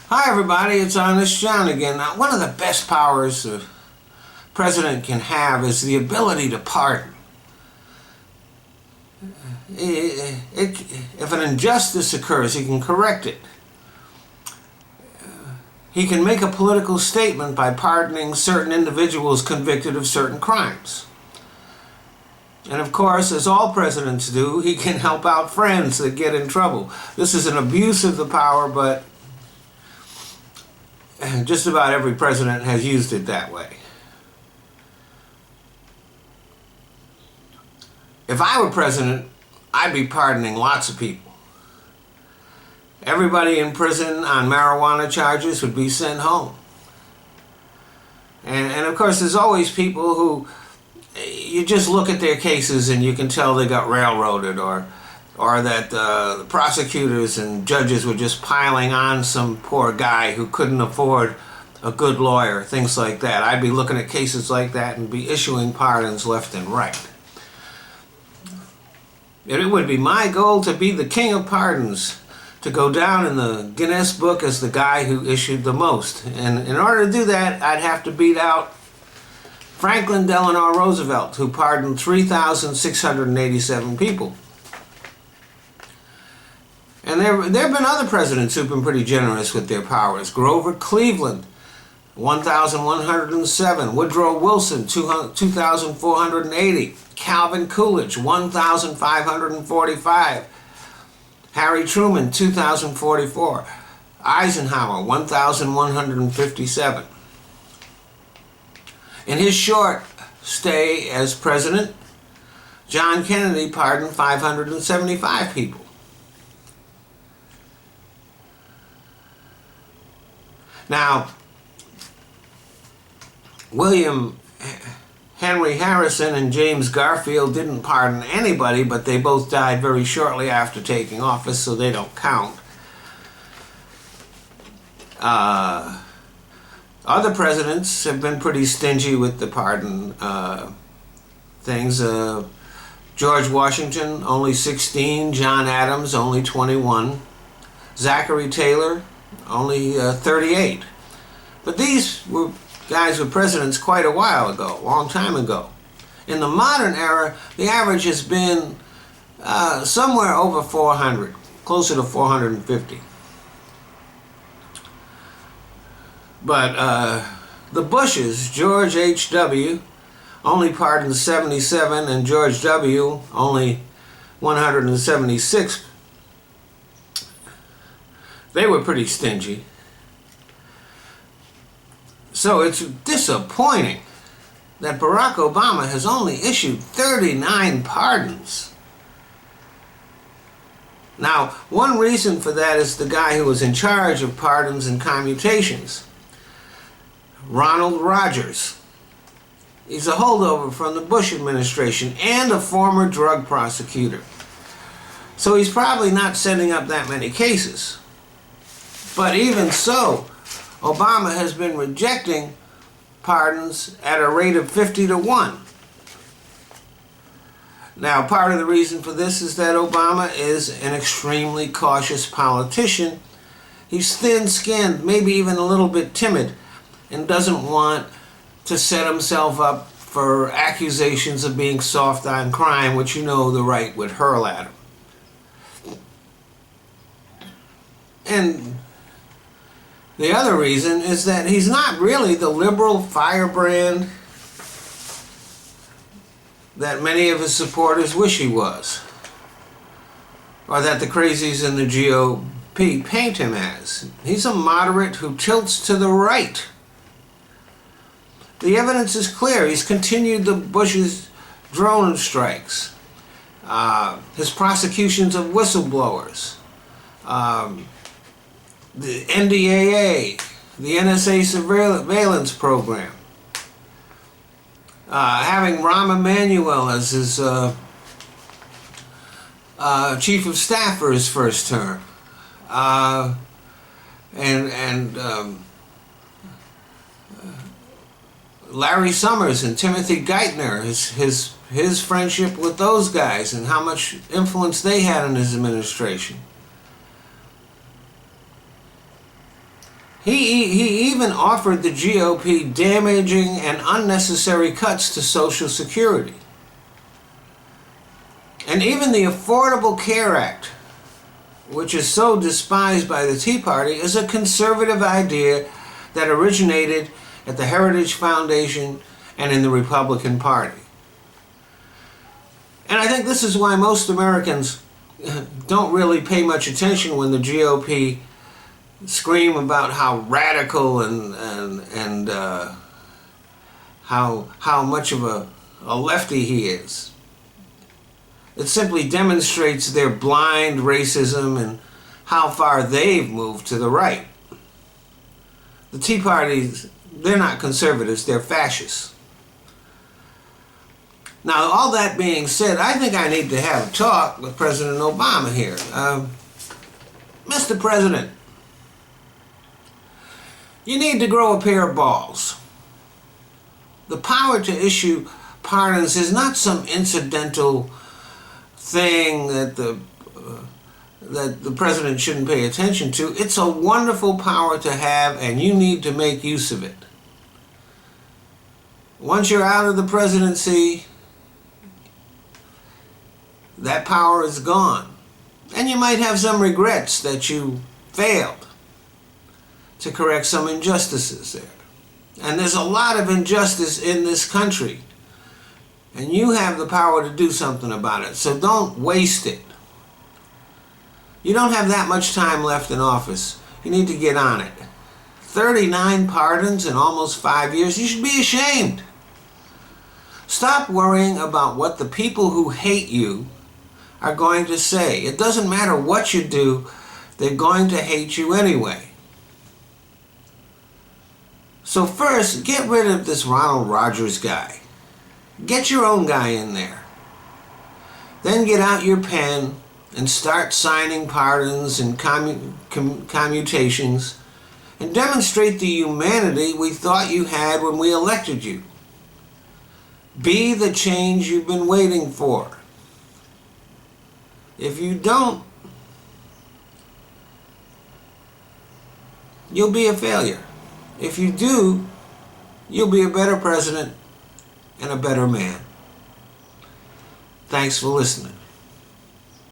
Hi everybody, it's Honest John again. Now, one of the best powers a president can have is the ability to pardon. If an injustice occurs, he can correct it. He can make a political statement by pardoning certain individuals convicted of certain crimes. And of course, as all presidents do, he can help out friends that get in trouble. This is an abuse of the power, but just about every president has used it that way. If I were president, I'd be pardoning lots of people. Everybody in prison on marijuana charges would be sent home. And of course, there's always people who you just look at their cases and you can tell they got railroaded, or that the prosecutors and judges were just piling on some poor guy who couldn't afford a good lawyer, things like that. I'd be looking at cases like that and be issuing pardons left and right. And it would be my goal to be the king of pardons, to go down in the Guinness Book as the guy who issued the most. And in order to do that, I'd have to beat out Franklin Delano Roosevelt, who pardoned 3,687 people. And there have been other presidents who've been pretty generous with their powers. Grover Cleveland, 1,107. Woodrow Wilson, 2,480. Calvin Coolidge, 1,545. Harry Truman, 2,044. Eisenhower, 1,157. In his short stay as president, John Kennedy pardoned 575 people. Now, William Henry Harrison and James Garfield didn't pardon anybody, but they both died very shortly after taking office, so they don't count. Other presidents have been pretty stingy with the pardon things. George Washington, only 16. John Adams, only 21. Zachary Taylor, only 38. But these were guys were presidents quite a while ago, a long time ago. In the modern era, the average has been somewhere over 400, closer to 450. But the Bushes, George H.W., only pardoned 77, and George W. only 176. They were pretty stingy. So it's disappointing that Barack Obama has only issued 39 pardons. Now, one reason for that is the guy who was in charge of pardons and commutations, Ronald Rogers. He's a holdover from the Bush administration and a former drug prosecutor. So he's probably not setting up that many cases. But even so, Obama has been rejecting pardons at a rate of 50 to 1. Now, part of the reason for this is that Obama is an extremely cautious politician. He's thin-skinned, maybe even a little bit timid, and doesn't want to set himself up for accusations of being soft on crime, which you know the right would hurl at him. And the other reason is that he's not really the liberal firebrand that many of his supporters wish he was, or that the crazies in the GOP paint him as. He's a moderate who tilts to the right. The evidence is clear. He's continued the Bush's drone strikes, his prosecutions of whistleblowers, the NDAA, the NSA surveillance program, having Rahm Emanuel as his chief of staff for his first term, and Larry Summers and Timothy Geithner, his friendship with those guys and how much influence they had in his administration. He even offered the GOP damaging and unnecessary cuts to Social Security. And even the Affordable Care Act, which is so despised by the Tea Party, is a conservative idea that originated at the Heritage Foundation and in the Republican Party. And I think this is why most Americans don't really pay much attention when the GOP scream about how radical and how much of a lefty he is. It simply demonstrates their blind racism and how far they've moved to the right. The Tea Parties, they're not conservatives, they're fascists. Now, all that being said, I think I need to have a talk with President Obama here. Mr. President, you need to grow a pair of balls. The power to issue pardons is not some incidental thing that the president shouldn't pay attention to. It's a wonderful power to have, and you need to make use of it. Once you're out of the presidency, that power is gone. And you might have some regrets that you failed to correct some injustices there. And there's a lot of injustice in this country. And you have the power to do something about it. So don't waste it. You don't have that much time left in office. You need to get on it. 39 pardons in almost 5 years. You should be ashamed. Stop worrying about what the people who hate you are going to say. It doesn't matter what you do, they're going to hate you anyway. So first, get rid of this Ronald Rogers guy. Get your own guy in there. Then get out your pen and start signing pardons and commutations and demonstrate the humanity we thought you had when we elected you. Be the change you've been waiting for. If you don't, you'll be a failure. If you do, you'll be a better president and a better man. Thanks for listening.